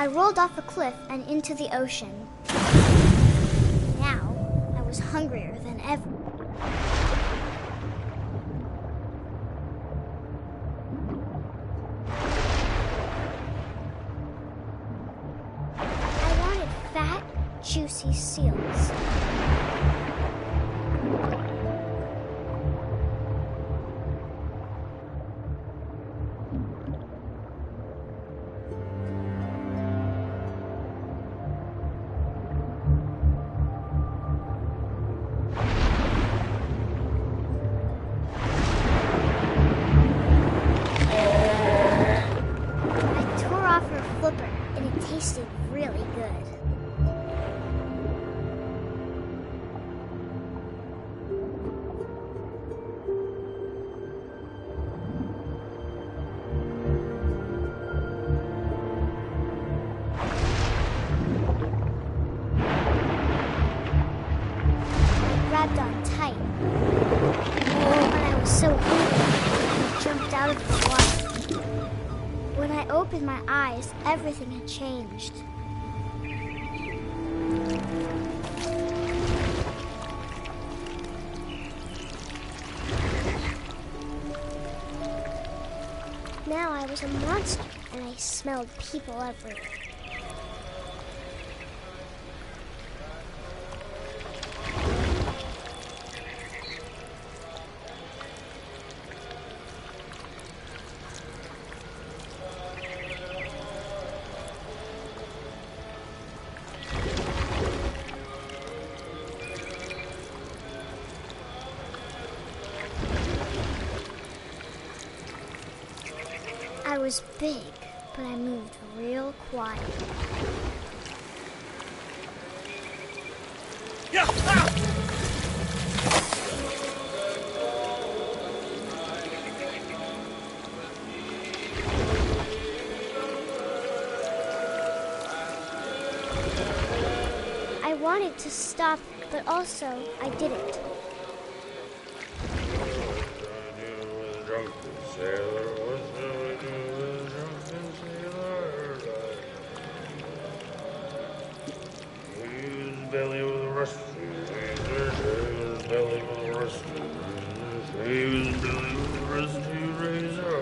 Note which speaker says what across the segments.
Speaker 1: I rolled off a cliff and into the ocean. Now, I was hungrier than ever. I wanted fat, juicy seals. Tasted really good. I grabbed on tight. When I was so hungry, I jumped out of the water. When I opened my eyes, everything had changed. Now I was a monster, and I smelled people everywhere. I was big, but I moved real quiet.
Speaker 2: Yeah! Ah!
Speaker 1: I wanted to stop, but also I didn't.
Speaker 3: Belly with a rusty razor, belly with a rusty razor, belly with a rusty razor.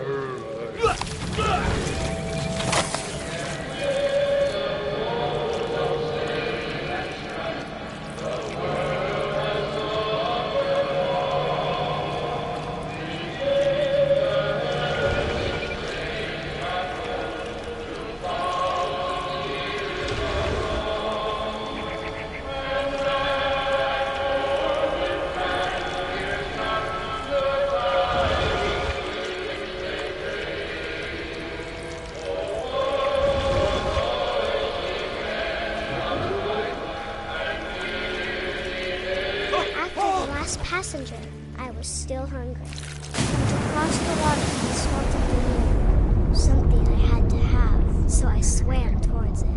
Speaker 1: Passenger, I was still hungry. Across the water, I smelled something new. Something I had to have, so I swam towards it.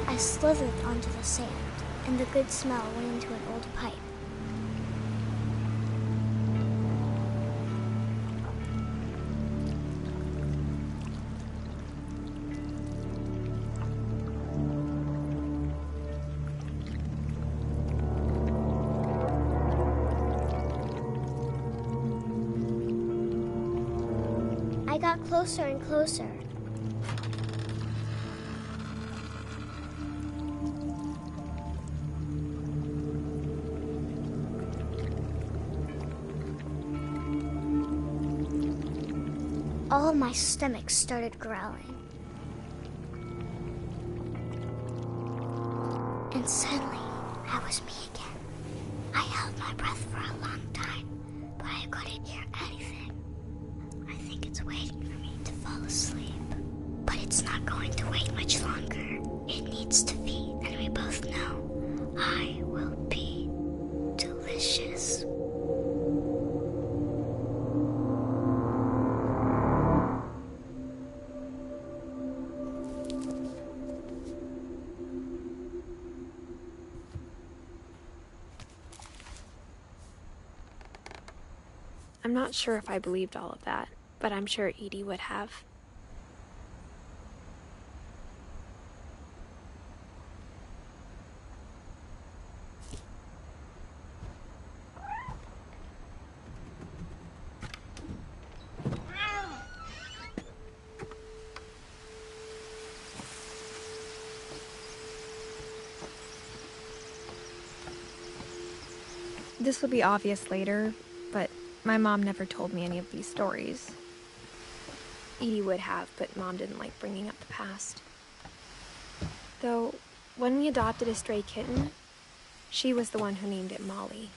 Speaker 1: I slithered onto the sand, and the good smell went into an old pipe. I got closer and closer. All my stomach started growling. And suddenly, I was me again. I held my breath for a long time, but I couldn't hear anything. I think it's waiting for me to fall asleep. But it's not going to wait much longer. It needs to feed, and we both know I will be delicious.
Speaker 2: I'm not sure if I believed all of that, but I'm sure Edie would have. This will be obvious later, but my mom never told me any of these stories. Edie would have, but Mom didn't like bringing up the past. Though, when we adopted a stray kitten, she was the one who named it Molly.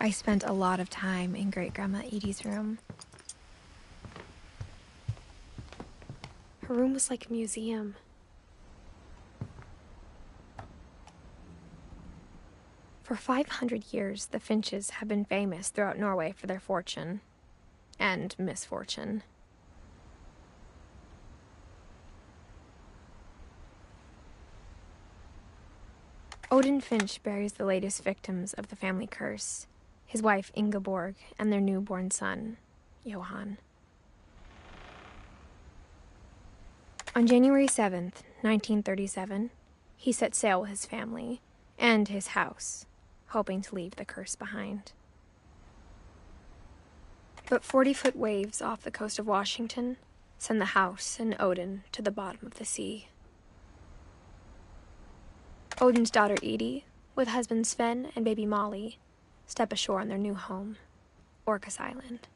Speaker 2: I spent a lot of time in Great-Grandma Edie's room. Her room was like a museum. For 500 years, the Finches have been famous throughout Norway for their fortune and misfortune. Odin Finch buries the latest victims of the family curse, his wife Ingeborg and their newborn son, Johan. On January 7th, 1937, he set sail with his family and his house, hoping to leave the curse behind. But 40-foot waves off the coast of Washington send the house and Odin to the bottom of the sea. Odin's daughter Edie, with husband Sven and baby Molly, step ashore on their new home, Orcas Island.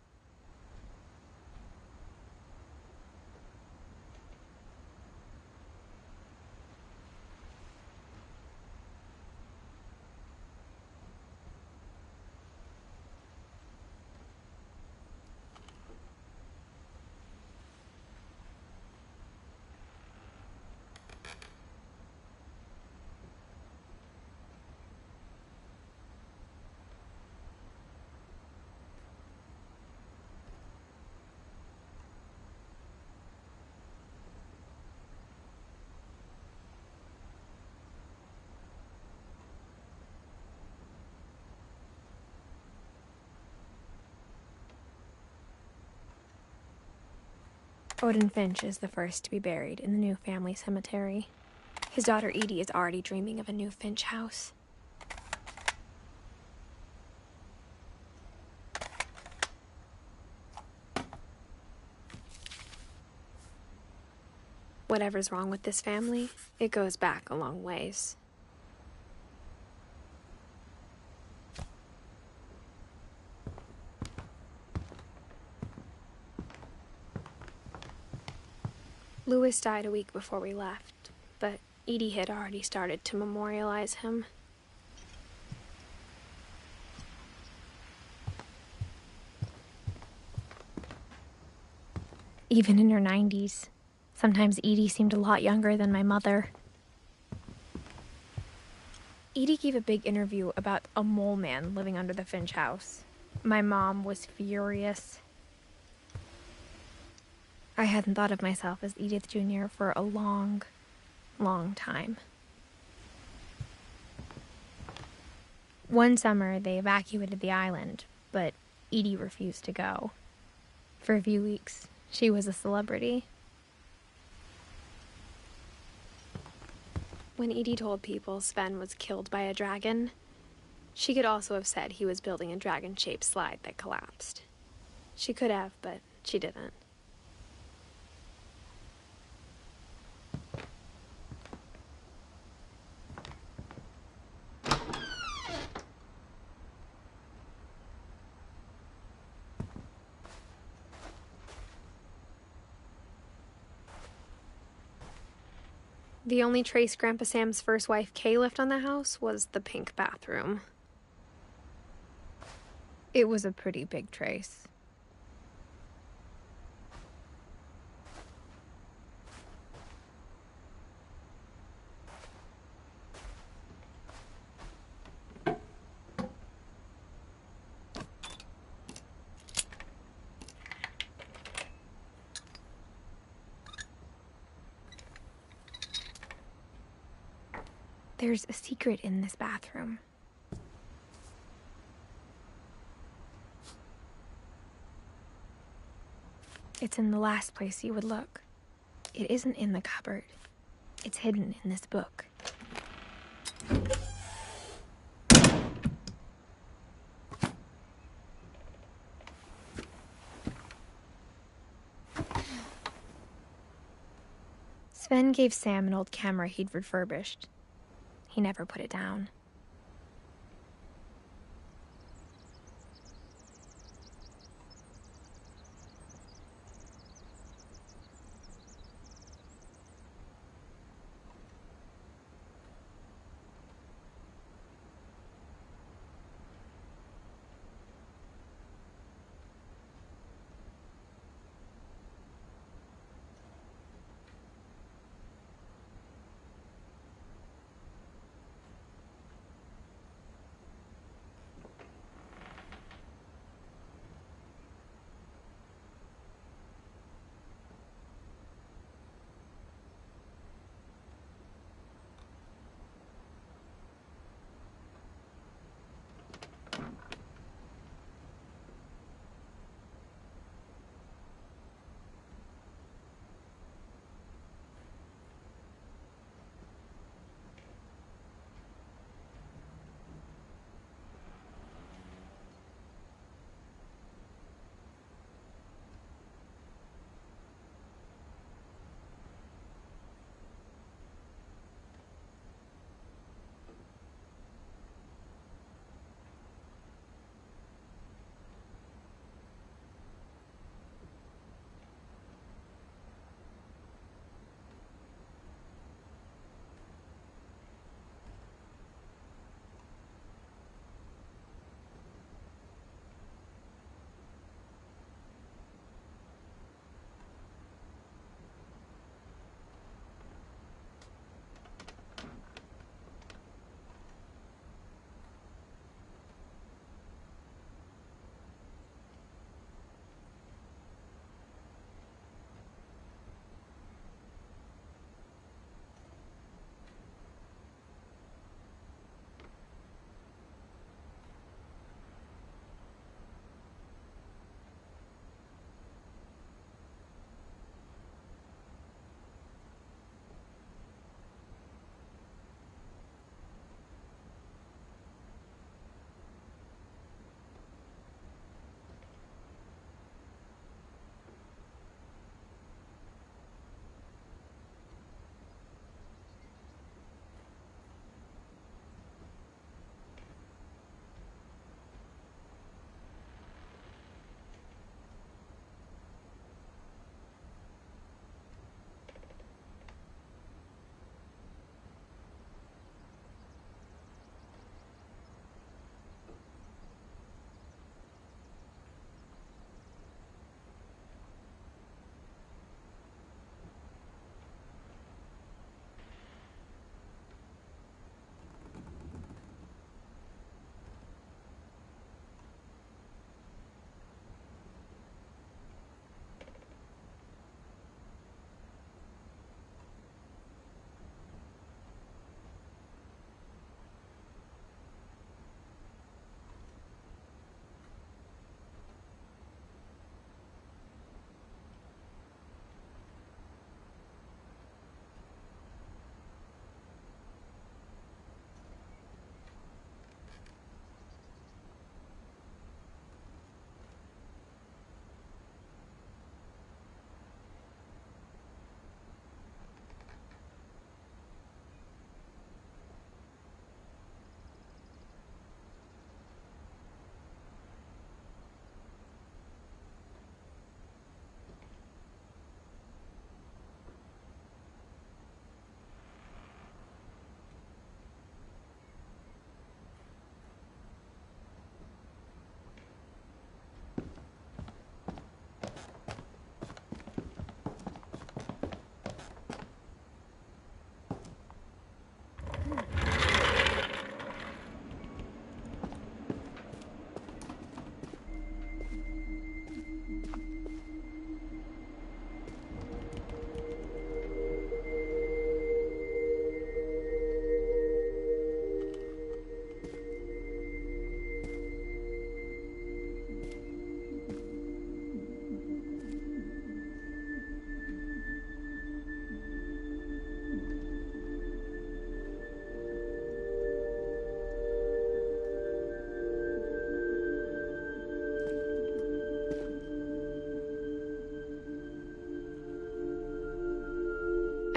Speaker 2: Odin Finch is the first to be buried in the new family cemetery. His daughter Edie is already dreaming of a new Finch house. Whatever's wrong with this family, it goes back a long ways. Louis died a week before we left, but Edie had already started to memorialize him. Even in her 90s, sometimes Edie seemed a lot younger than my mother. Edie gave a big interview about a mole man living under the Finch house. My mom was furious. I hadn't thought of myself as Edith Jr. for a long, long time. One summer, they evacuated the island, but Edie refused to go. For a few weeks, she was a celebrity. When Edie told people Sven was killed by a dragon, she could also have said he was building a dragon-shaped slide that collapsed. She could have, but she didn't. The only trace Grandpa Sam's first wife, Kay, left on the house was the pink bathroom. It was a pretty big trace. There's a secret in this bathroom. It's in the last place you would look. It isn't in the cupboard. It's hidden in this book. Sven gave Sam an old camera he'd refurbished. He never put it down.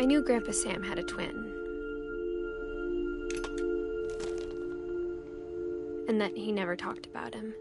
Speaker 2: I knew Grandpa Sam had a twin. And that he never talked about him.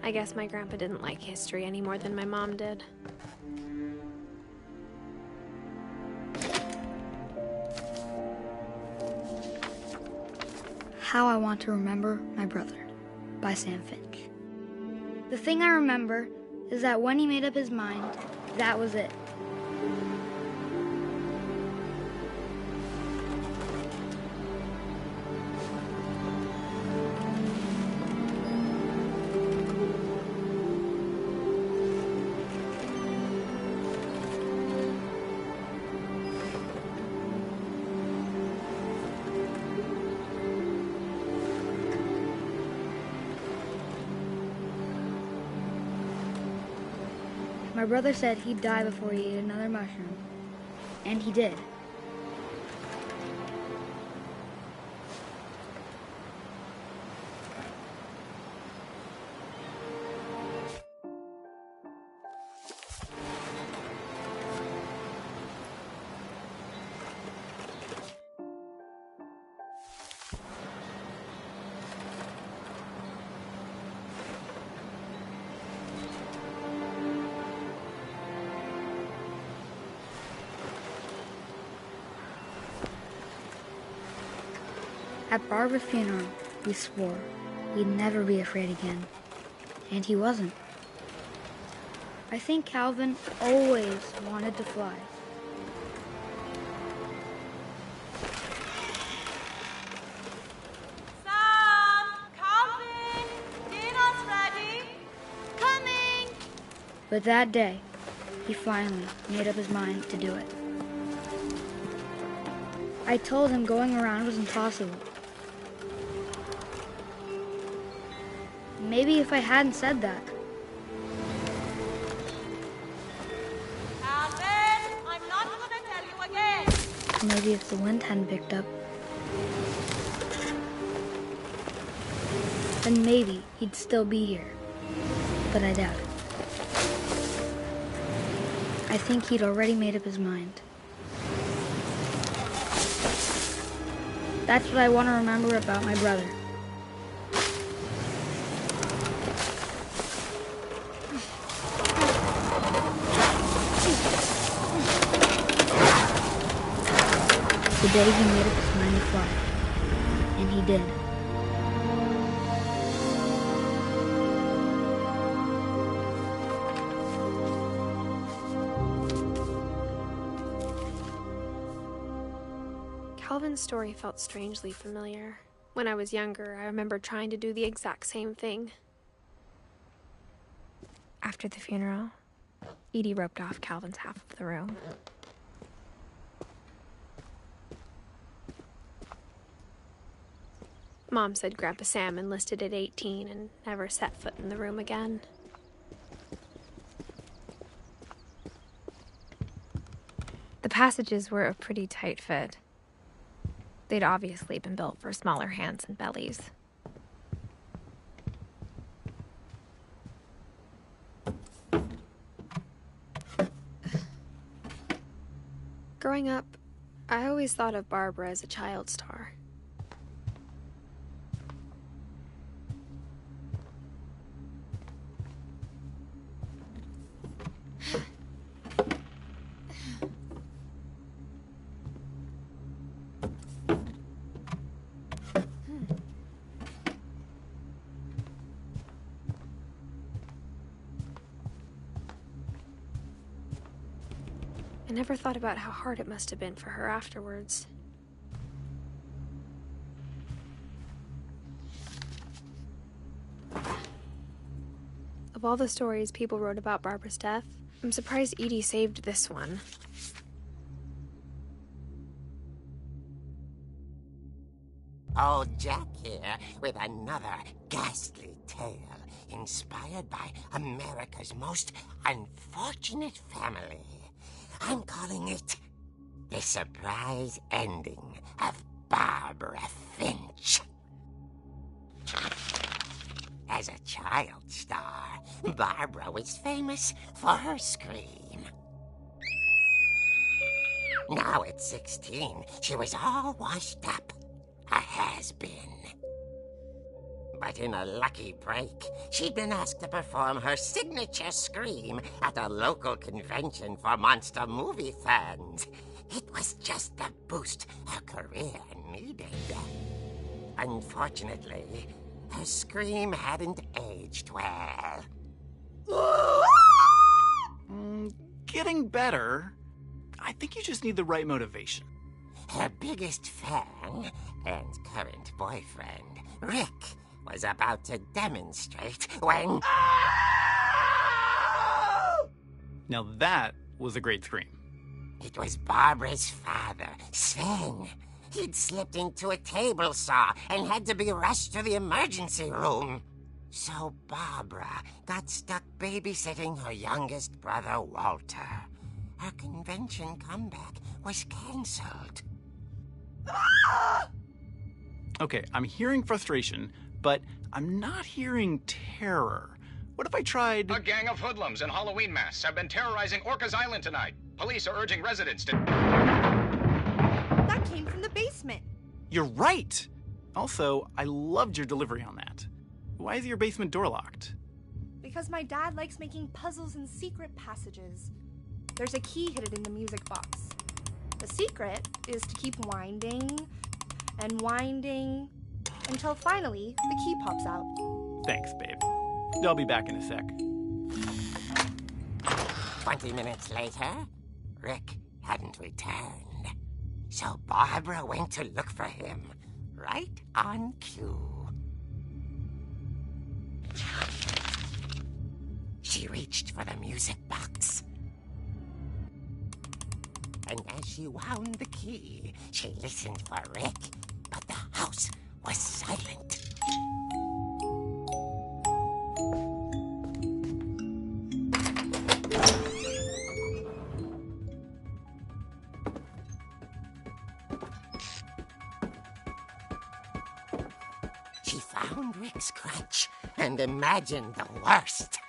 Speaker 2: I guess my grandpa didn't like history any more than my mom did.
Speaker 4: How I Want to Remember My Brother by Sam Finch. The thing I remember is that when he made up his mind, that was it. My brother said he'd die before he ate another mushroom. And he did. At Barbara's funeral, we swore we'd never be afraid again. And he wasn't. I think Calvin always wanted to fly.
Speaker 5: Sam! Calvin! Dinner's ready! Coming!
Speaker 4: But that day, he finally made up his mind to do it. I told him going around was impossible. Maybe if I hadn't said that.
Speaker 5: Calvin! I'm not gonna tell you again!
Speaker 4: Maybe if the wind hadn't picked up. Then maybe he'd still be here. But I doubt it. I think he'd already made up his mind. That's what I want to remember about my brother. The day he made up his mind to fly. And he did.
Speaker 2: Calvin's story felt strangely familiar. When I was younger, I remember trying to do the exact same thing. After the funeral, Edie roped off Calvin's half of the room. Mom said Grandpa Sam enlisted at 18 and never set foot in the room again. The passages were a pretty tight fit. They'd obviously been built for smaller hands and bellies. Growing up, I always thought of Barbara as a child star. I never thought about how hard it must have been for her afterwards. Of all the stories people wrote about Barbara's death, I'm surprised Edie saved this one.
Speaker 6: Old Jack here with another ghastly tale inspired by America's most unfortunate family. I'm calling it The Surprise Ending of Barbara Finch. As a child star, Barbara was famous for her scream. Now at 16, she was all washed up. A has-been. But in a lucky break, she'd been asked to perform her signature scream at a local convention for monster movie fans. It was just the boost her career needed. Unfortunately, her scream hadn't aged well.
Speaker 7: Getting better. I think you just need the right motivation.
Speaker 6: Her biggest fan and current boyfriend, Rick, was about to demonstrate when...
Speaker 7: Now that was a great scream.
Speaker 6: It was Barbara's father, Sven. He'd slipped into a table saw and had to be rushed to the emergency room. So Barbara got stuck babysitting her youngest brother, Walter. Her convention comeback was cancelled.
Speaker 7: Okay, I'm hearing frustration, but I'm not hearing terror. What if I tried...
Speaker 8: A gang of hoodlums in Halloween masks have been terrorizing Orcas Island tonight. Police are urging residents to...
Speaker 5: That came from the basement.
Speaker 7: You're right! Also, I loved your delivery on that. Why is your basement door locked?
Speaker 5: Because my dad likes making puzzles and secret passages. There's a key hidden in the music box. The secret is to keep winding and winding until finally the key pops out.
Speaker 7: Thanks, babe. I'll be back in a sec.
Speaker 6: 20 minutes later, Rick hadn't returned. So Barbara went to look for him, right on cue. She reached for the music box. And as she wound the key, she listened for Rick, but the house was silent. She found Rick's crutch and imagined the worst.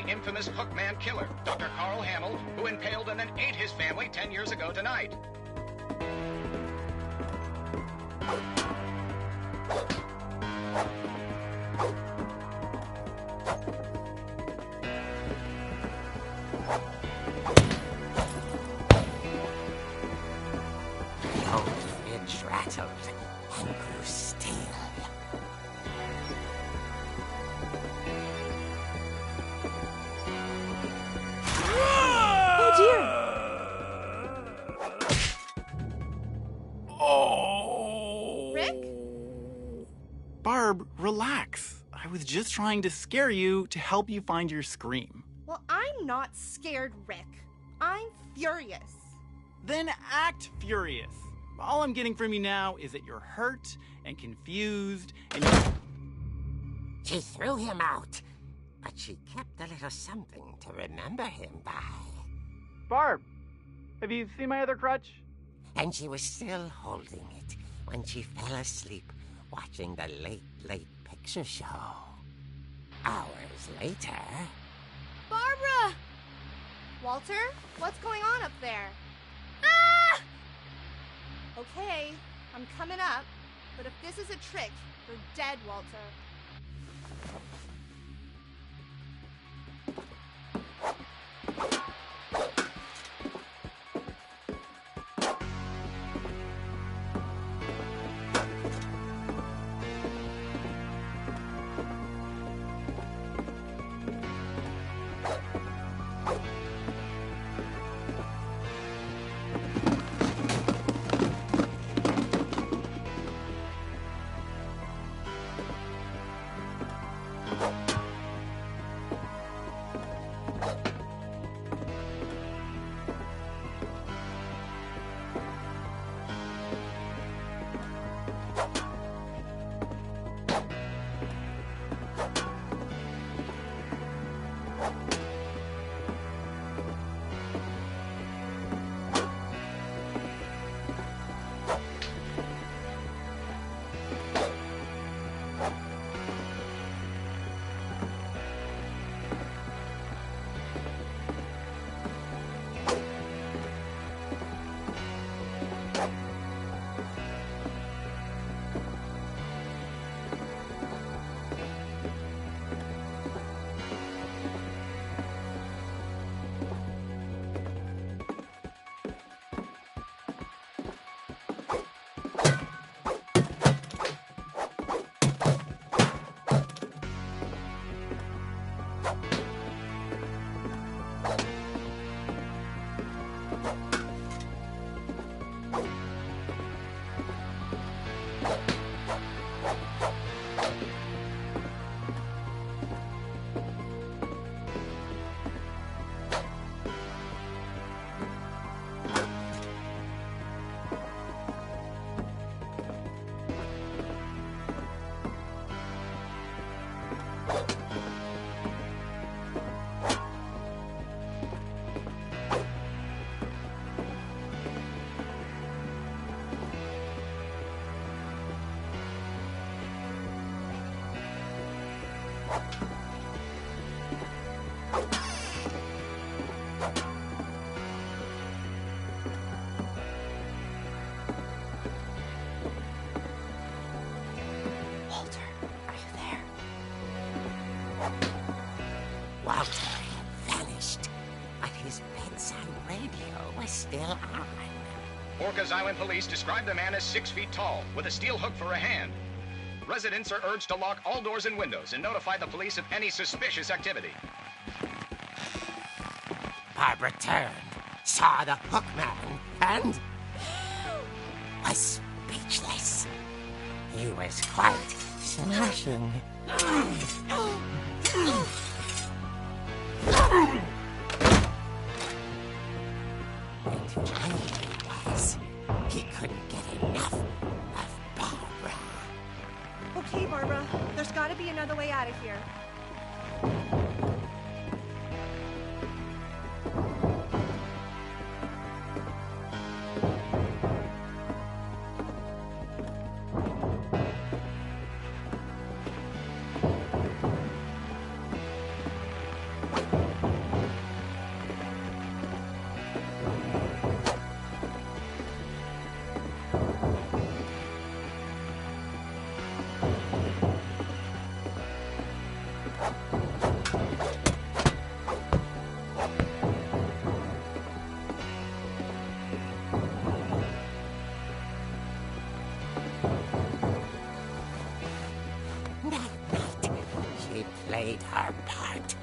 Speaker 8: Infamous Hookman killer, Dr. Carl Hamill, who impaled and then ate his family 10 years ago tonight. The old fridge rattled and grew still.
Speaker 7: just trying to scare you to help you find your scream.
Speaker 5: Well, I'm not scared, Rick. I'm furious.
Speaker 7: Then act furious. All I'm getting from you now is that you're hurt and confused and
Speaker 6: She threw him out, but she kept a little something to remember him by.
Speaker 7: Barb, have you seen my other crutch?
Speaker 6: And she was still holding it when she fell asleep watching the late picture show. Hours later...
Speaker 5: Barbara! Walter, what's going on up there? Ah! Okay, I'm coming up, but if this is a trick, you're dead, Walter.
Speaker 6: Walter had vanished, but his bedside radio was still on.
Speaker 8: Orcas Island police describe the man as 6 feet tall, with a steel hook for a hand. Residents are urged to lock all doors and windows and notify the police of any suspicious activity.
Speaker 6: Barbara turned, saw the hook man, and was speechless. He was quite smashing. And when he was, he couldn't get enough of Barbara.
Speaker 5: Okay, Barbara, there's gotta be another way out of here.
Speaker 6: She played her part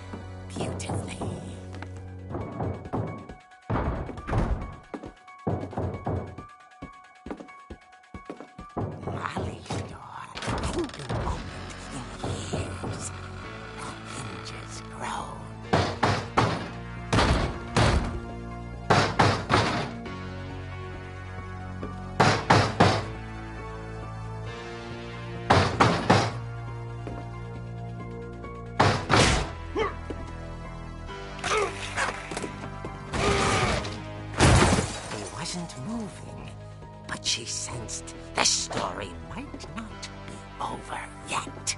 Speaker 6: beautifully. Molly's door hadn't been opened in years. She sensed the story might not be over yet.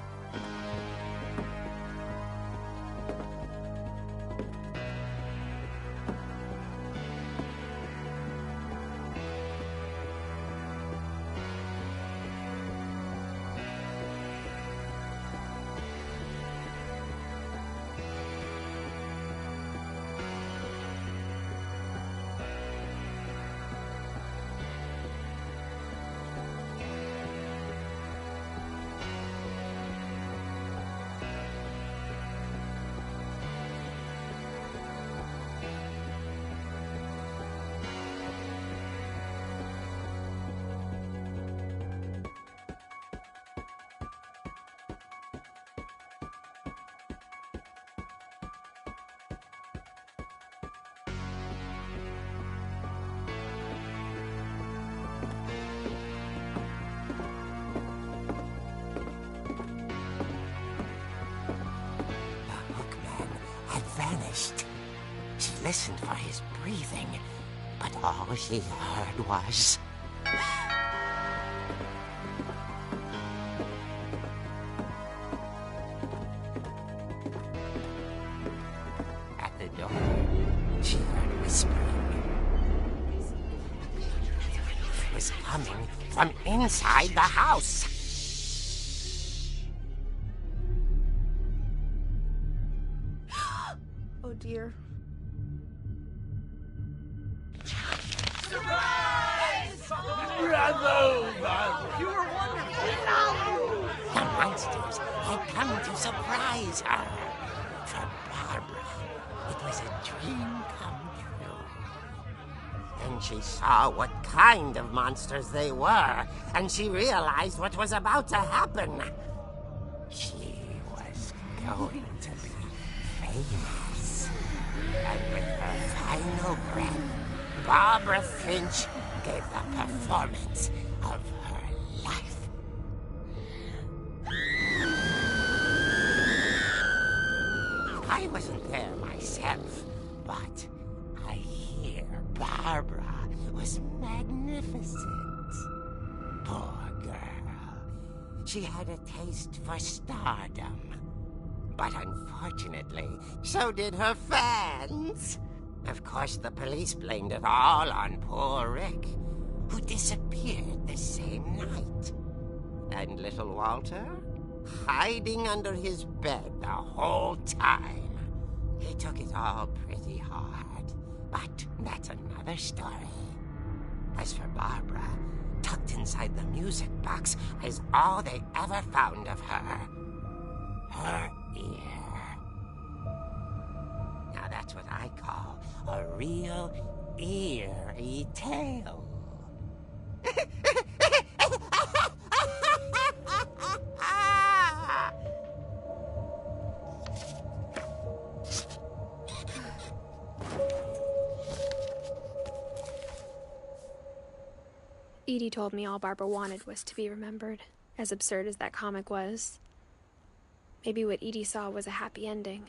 Speaker 6: Vanished. She listened for his breathing, but all she heard was... At the door, she heard whispering. It was coming from inside the house.
Speaker 5: Oh dear.
Speaker 6: The monsters had come to surprise her. For Barbara, it was a dream come true. Then she saw what kind of monsters they were, and she realized what was about to happen. She was going to be famous. And with her final breath, Barbara Finch gave the performance of her life. I wasn't there myself, but I hear Barbara was magnificent. Poor girl. She had a taste for stardom. But unfortunately, so did her fans. Of course, the police blamed it all on poor Rick, who disappeared the same night. And little Walter? Hiding under his bed the whole time. He took it all pretty hard, but that's another story. As for Barbara, tucked inside the music box is all they ever found of her. Her ear. Now that's what I call a real eerie tale.
Speaker 2: Edie told me all Barbara wanted was to be remembered, as absurd as that comic was. Maybe what Edie saw was a happy ending.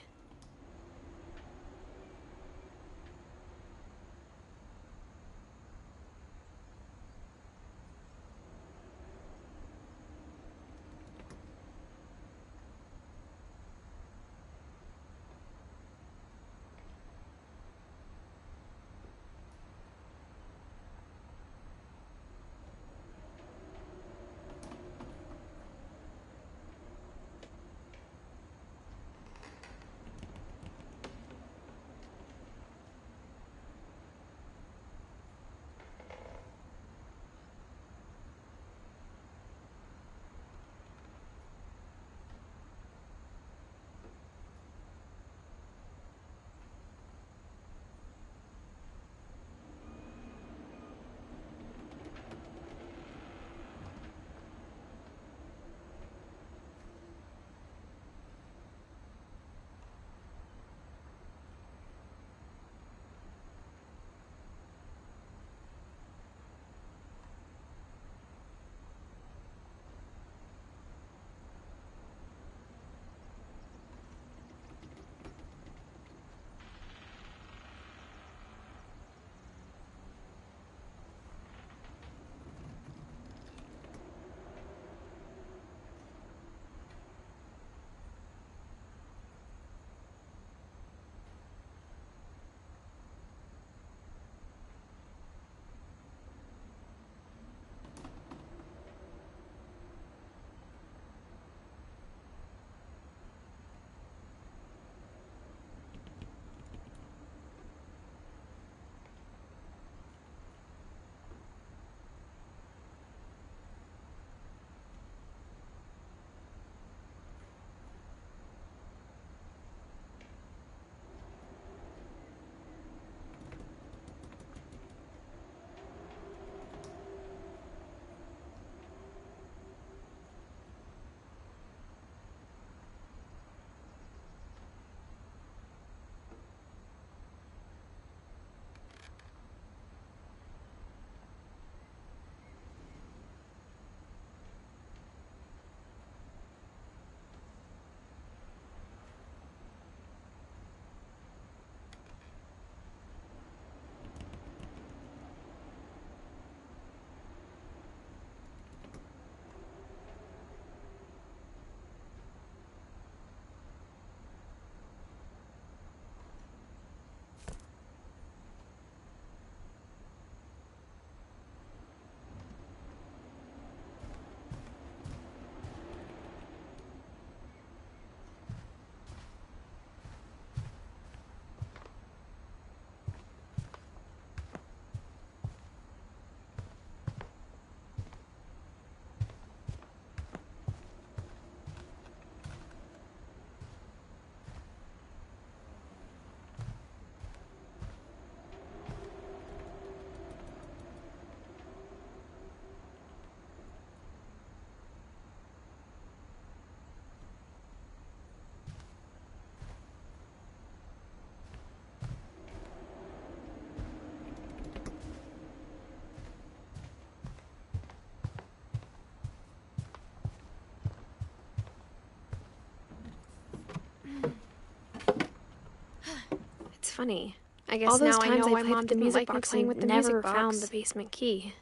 Speaker 2: funny. I guess
Speaker 9: All those
Speaker 2: now I
Speaker 9: times
Speaker 2: know
Speaker 9: I
Speaker 2: why
Speaker 9: played
Speaker 2: Mom
Speaker 9: with the
Speaker 2: didn't
Speaker 9: music
Speaker 2: like me
Speaker 9: box
Speaker 2: playing
Speaker 9: and
Speaker 2: with the
Speaker 9: never
Speaker 2: music box.
Speaker 9: found the basement key.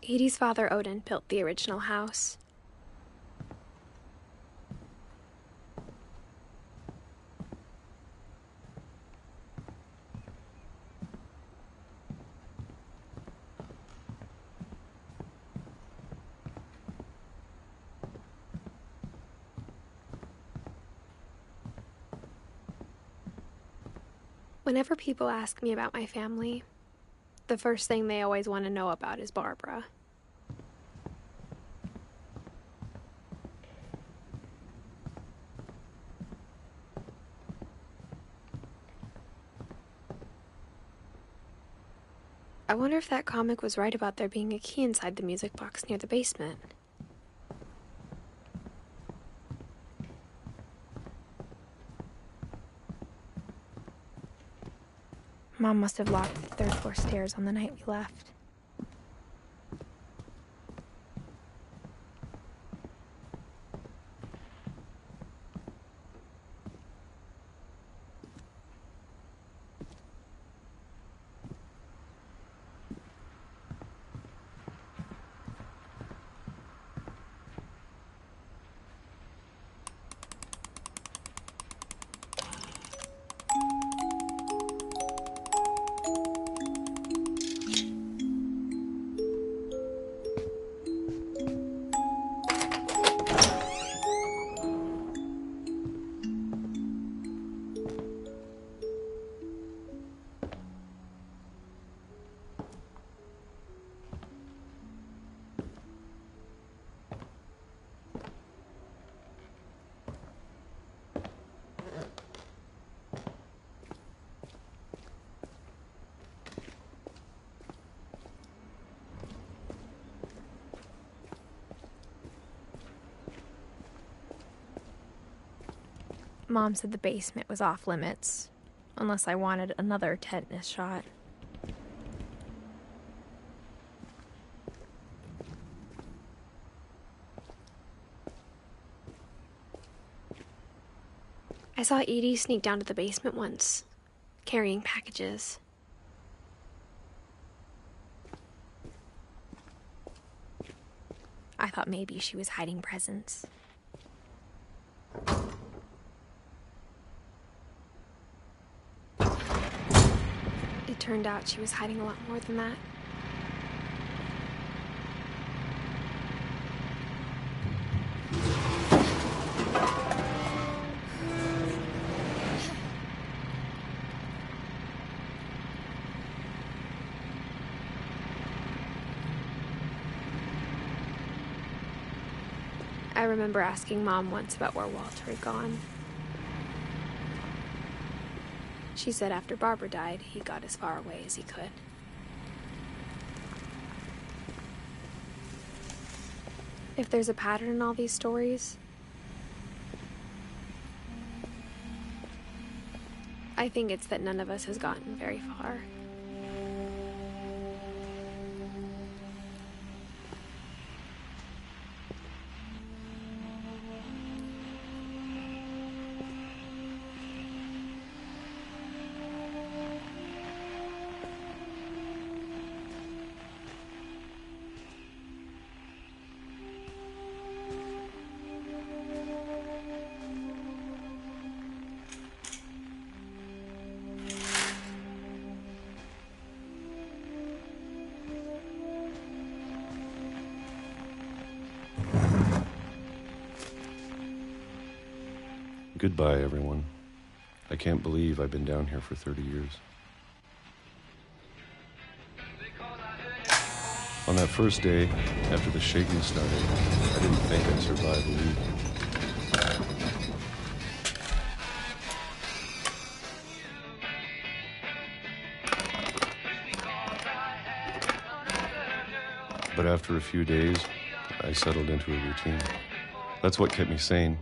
Speaker 2: Edie's father, Odin, built the original house. Whenever people ask me about my family, the first thing they always want to know about is Barbara. I wonder if that comic was right about there being a key inside the music box near the basement. Mom must have locked the third floor stairs on the night we left. Mom said the basement was off limits, unless I wanted another tetanus shot. I saw Edie sneak down to the basement once, carrying packages. I thought maybe she was hiding presents. It turned out she was hiding a lot more than that. I remember asking Mom once about where Walter had gone. She said after Barbara died, he got as far away as he could. If there's a pattern in all these stories, I think it's that none of us has gotten very far.
Speaker 10: Goodbye, everyone. I can't believe I've been down here for 30 years. On that first day, after the shaking started, I didn't think I'd survive a week. But after a few days, I settled into a routine. That's what kept me sane.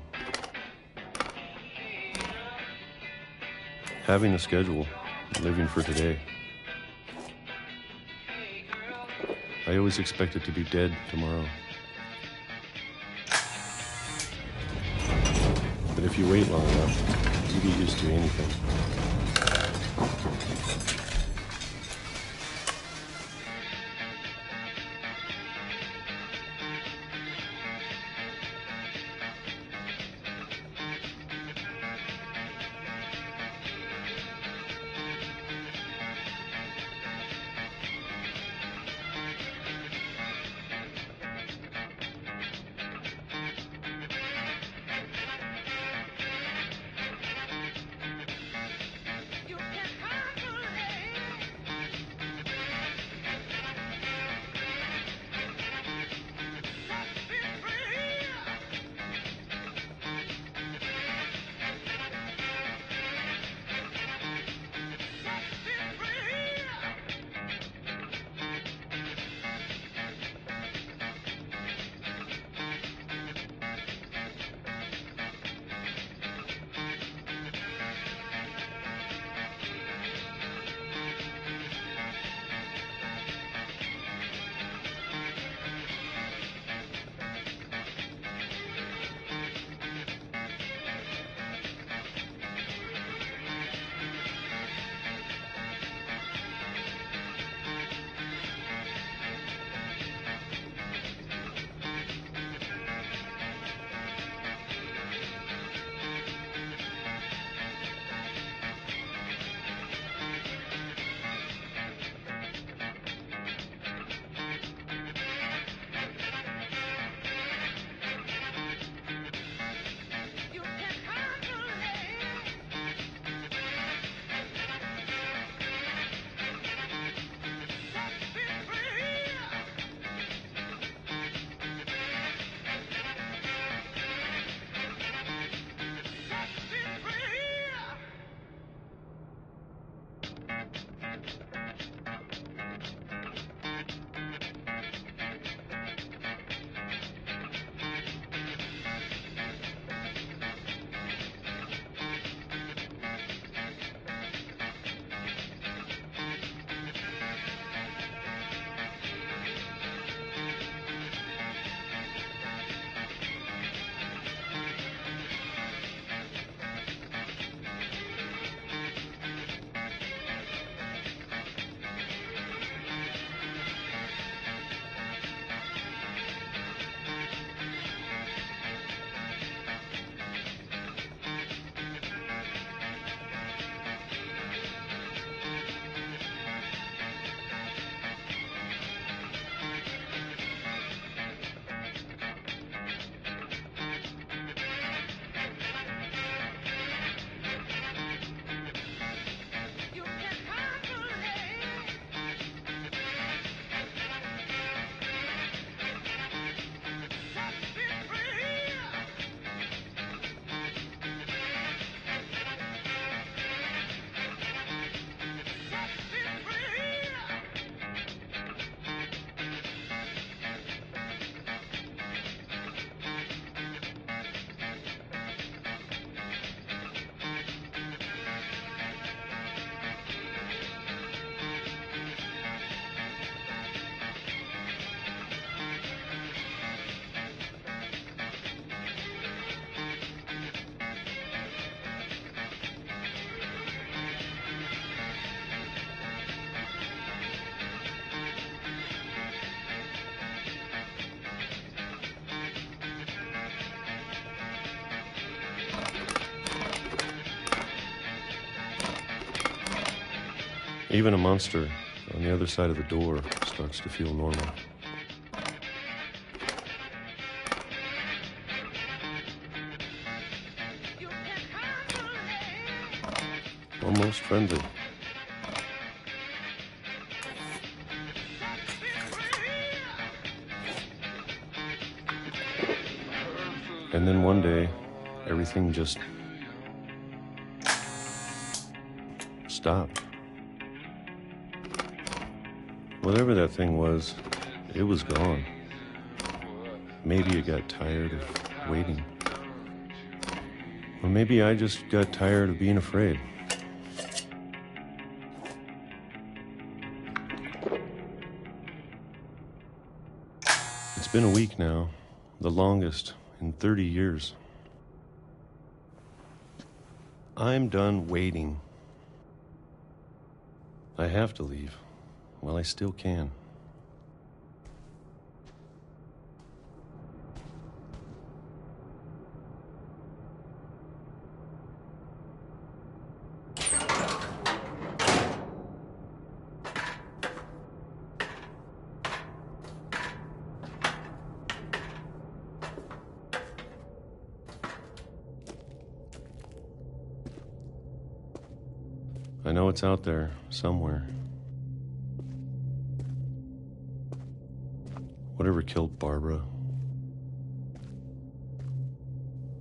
Speaker 10: Having a schedule, living for today. I always expected to be dead tomorrow. But if you wait long enough, you get used to anything. Even a monster on the other side of the door starts to feel normal. Almost friendly. And then one day, everything just stopped. Whatever that thing was, it was gone. Maybe you got tired of waiting. Or maybe I just got tired of being afraid. It's been a week now, the longest in 30 years. I'm done waiting. I have to leave while I still can. I know it's out there, somewhere. Whatever killed Barbara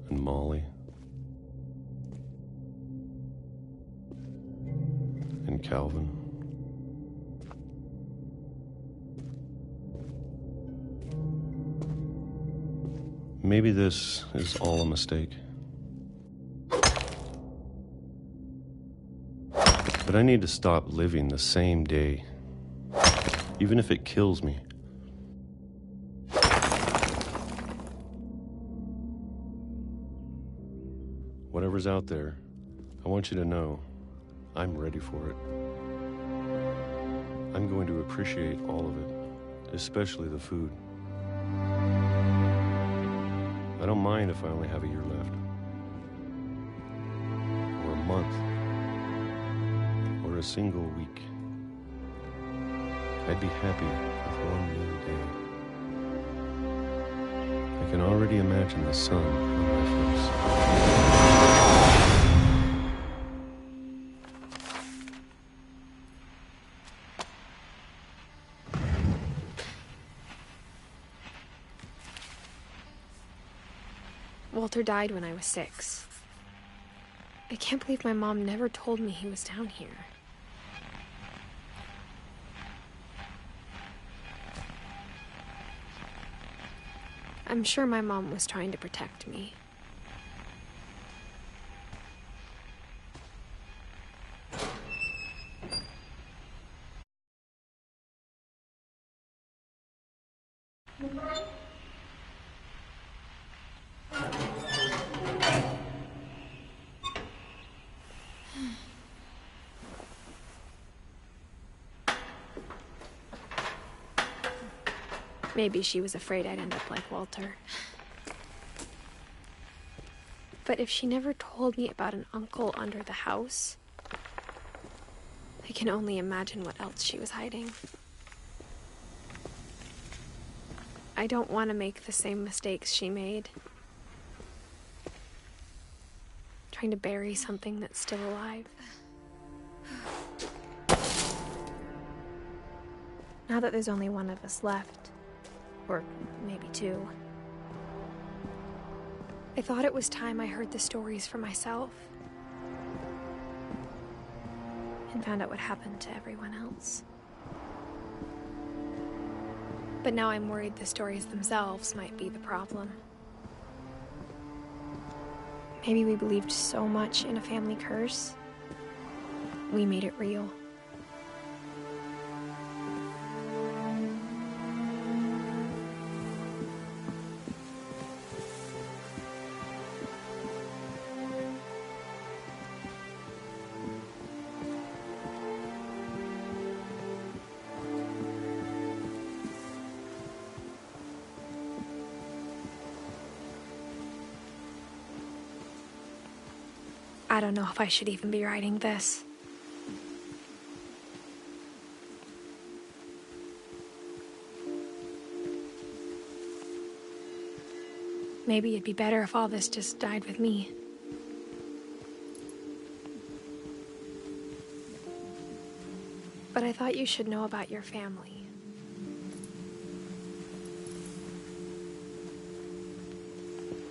Speaker 10: and Molly and Calvin. Maybe this is all a mistake. But I need to stop living the same day, even if it kills me. Whatever's out there, I want you to know I'm ready for it. I'm going to appreciate all of it, especially the food. I don't mind if I only have a year left, or a month, or a single week. I'd be happy with one new day. I can already imagine the sun on my face.
Speaker 2: Walter died when I was 6. I can't believe my mom never told me he was down here. I'm sure my mom was trying to protect me. Maybe she was afraid I'd end up like Walter. But if she never told me about an uncle under the house, I can only imagine what else she was hiding. I don't want to make the same mistakes she made. Trying to bury something that's still alive. Now that there's only one of us left, or maybe 2, I thought it was time I heard the stories for myself and found out what happened to everyone else. But now I'm worried the stories themselves might be the problem. Maybe we believed so much in a family curse, we made it real. I don't know if I should even be writing this. Maybe it'd be better if all this just died with me. But I thought you should know about your family.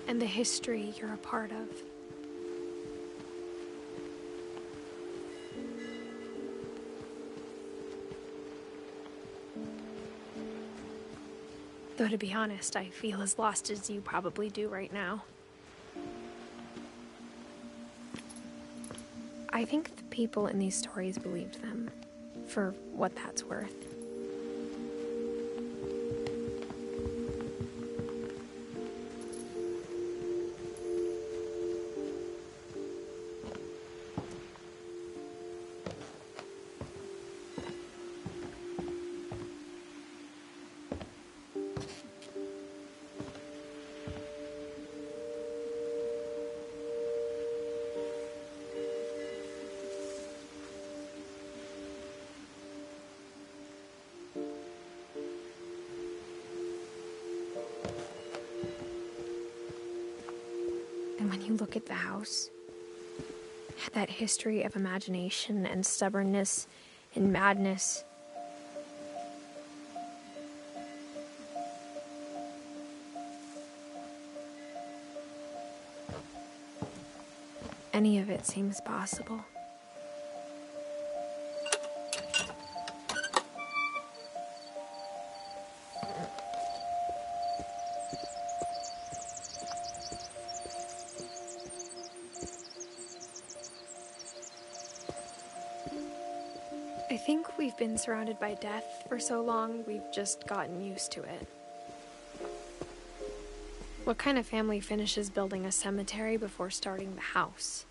Speaker 2: And the history you're a part of. Though to be honest, I feel as lost as you probably do right now. I think the people in these stories believed them, for what that's worth. And when you look at the house, that history of imagination and stubbornness and madness, any of it seems possible. I think we've been surrounded by death for so long, we've just gotten used to it. What kind of family finishes building a cemetery before starting the house?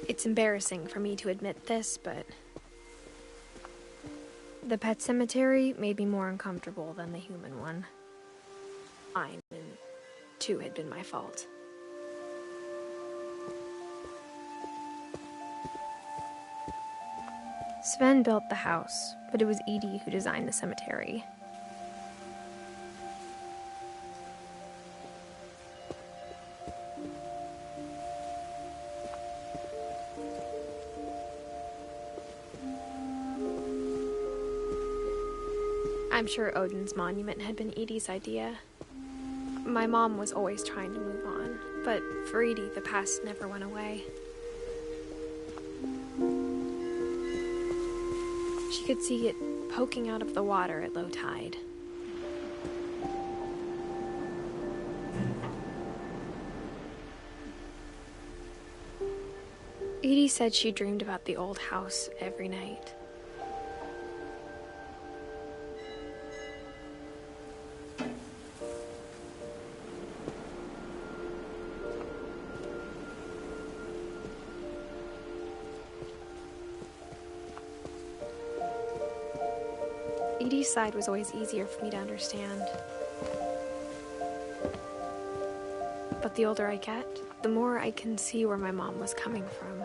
Speaker 2: It's embarrassing for me to admit this, but the pet cemetery made me more uncomfortable than the human one. Mine, and two had been my fault. Sven built the house, but it was Edie who designed the cemetery. I'm sure Odin's monument had been Edie's idea. My mom was always trying to move on, but for Edie, the past never went away. She could see it poking out of the water at low tide. Edie said she dreamed about the old house every night. Edie's side was always easier for me to understand. But the older I get, the more I can see where my mom was coming from.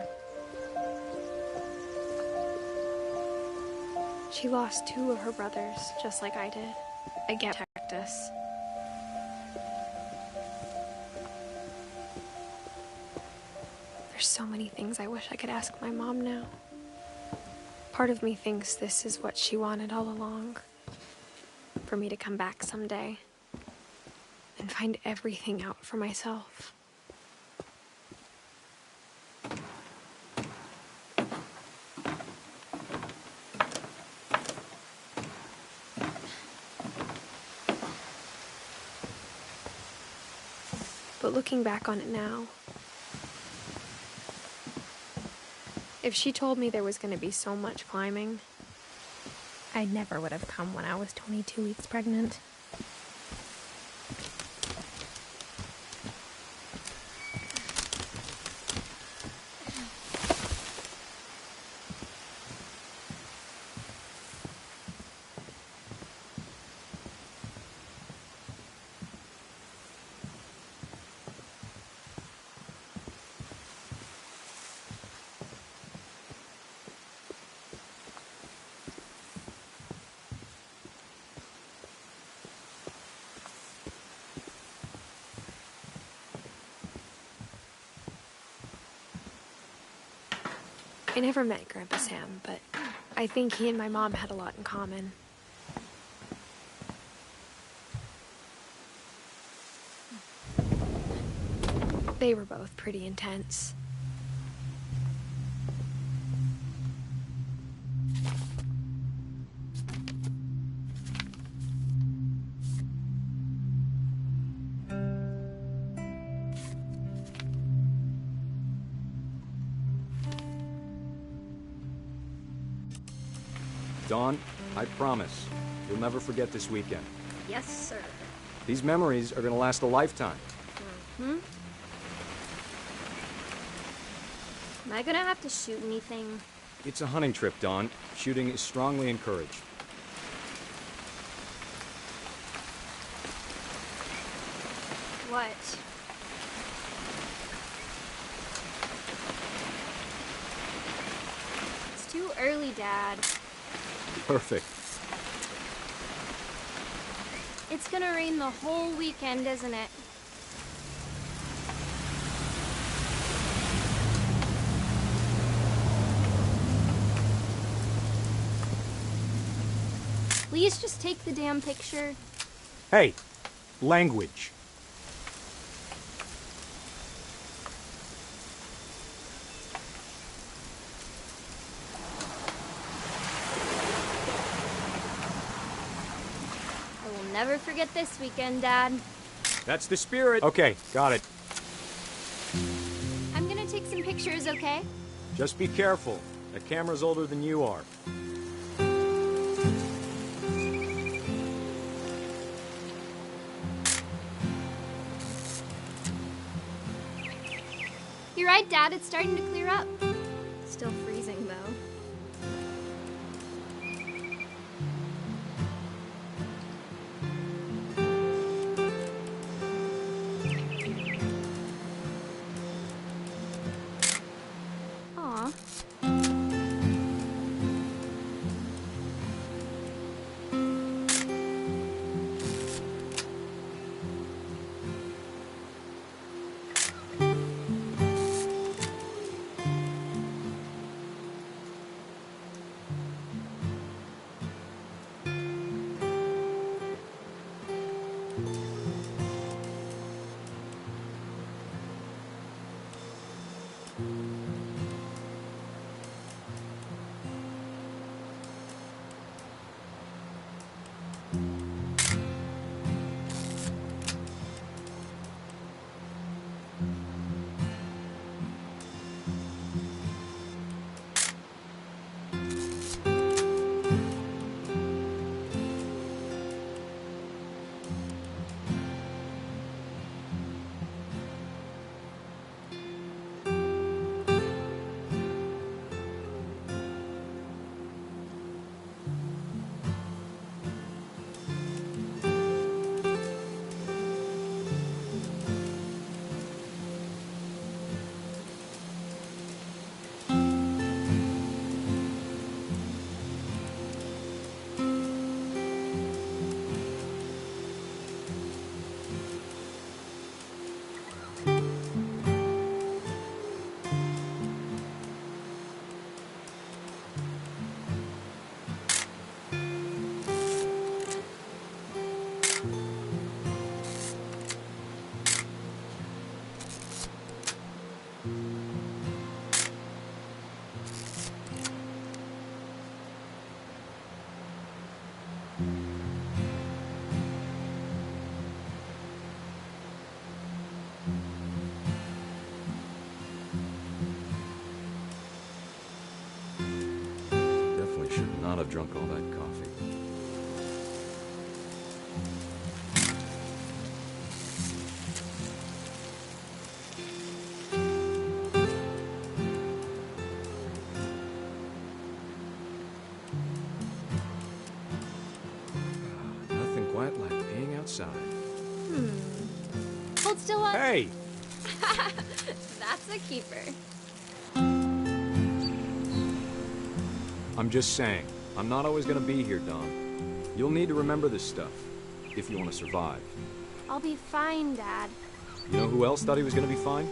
Speaker 2: She lost 2 of her brothers, just like I did. I get to protect us. There's so many things I wish I could ask my mom now. Part of me thinks this is what she wanted all along. For me to come back someday and find everything out for myself. But looking back on it now, if she told me there was going to be so much climbing, I never would have come when I was 22 weeks pregnant. I never met Grandpa Sam, but I think he and my mom had a lot in common. They were both pretty intense.
Speaker 9: Dawn, I promise, you'll never forget this weekend.
Speaker 2: Yes, sir.
Speaker 9: These memories are gonna last a lifetime.
Speaker 2: Hmm? Am I gonna have to shoot anything?
Speaker 9: It's a hunting trip, Dawn. Shooting is strongly encouraged.
Speaker 2: What? It's too early, Dad.
Speaker 9: Perfect.
Speaker 2: It's gonna rain the whole weekend, isn't it? Please just take the damn picture.
Speaker 9: Hey, language.
Speaker 2: I will never forget this weekend, Dad.
Speaker 9: That's the spirit. Okay, got it.
Speaker 2: I'm gonna take some pictures, okay?
Speaker 9: Just be careful. That camera's older than you are.
Speaker 2: You're right, Dad. It's starting to clear up. Still freezing, though. Aw.
Speaker 9: Definitely should not have drunk all that coffee. Nothing quite like being outside.
Speaker 2: Hold still on.
Speaker 9: Hey!
Speaker 2: That's a keeper.
Speaker 9: I'm just saying, I'm not always gonna be here, Dawn. You'll need to remember this stuff, if you want to survive.
Speaker 2: I'll be fine, Dad.
Speaker 9: You know who else thought he was gonna be fine?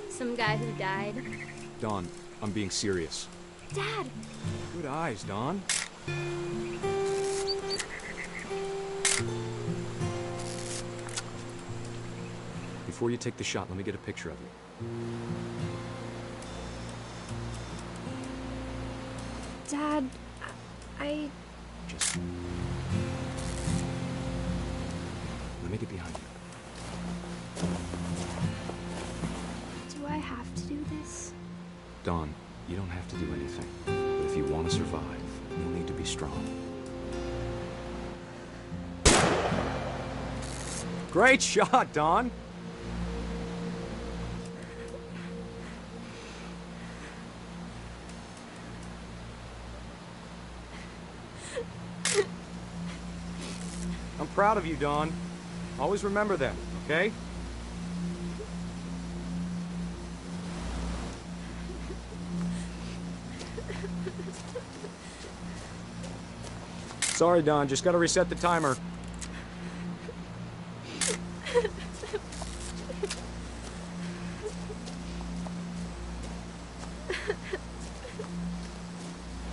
Speaker 2: Some guy who died.
Speaker 9: Dawn, I'm being serious.
Speaker 2: Dad!
Speaker 9: Good eyes, Dawn. Before you take the shot, let me get a picture of you.
Speaker 2: Dad, I...
Speaker 9: Just... Let me get behind you.
Speaker 2: Do I have to do this?
Speaker 9: Dawn, you don't have to do anything. But if you want to survive, You'll need to be strong. Great shot, Don! I'm proud of you, Dawn. Always remember that, okay? Sorry, Don. Just gotta reset the timer.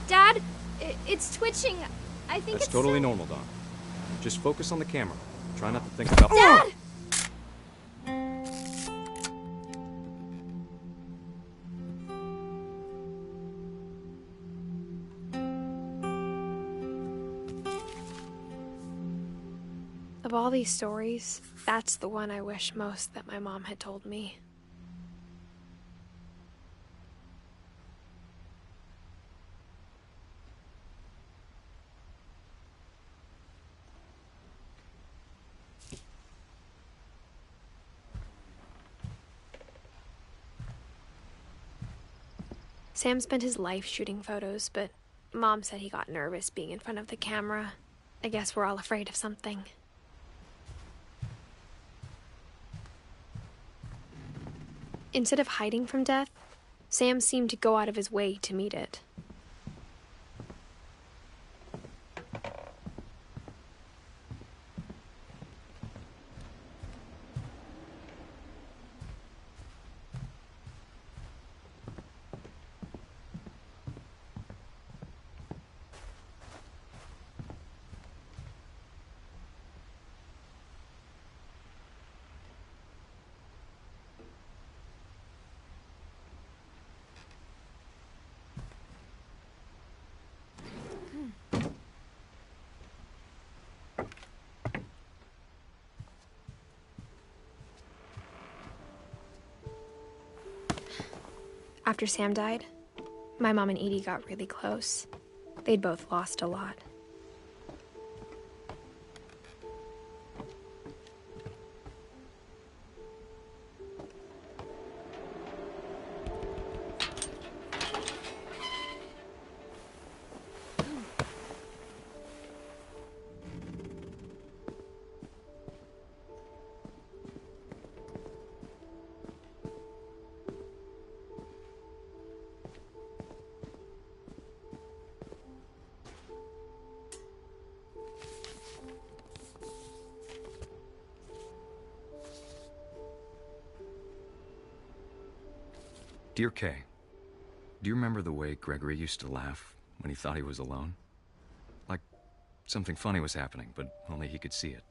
Speaker 2: Dad, it's twitching. I think
Speaker 9: That's
Speaker 2: it's
Speaker 9: totally normal, Don. Just focus on the camera. Try not to think about—
Speaker 2: Dad! Of all these stories, that's the one I wish most that my mom had told me. Sam spent his life shooting photos, but Mom said he got nervous being in front of the camera. I guess we're all afraid of something. Instead of hiding from death, Sam seemed to go out of his way to meet it. After Sam died, my mom and Edie got really close. They'd both lost a lot.
Speaker 9: Dear Kay, do you remember the way Gregory used to laugh when he thought he was alone? Like something funny was happening, but only he could see it.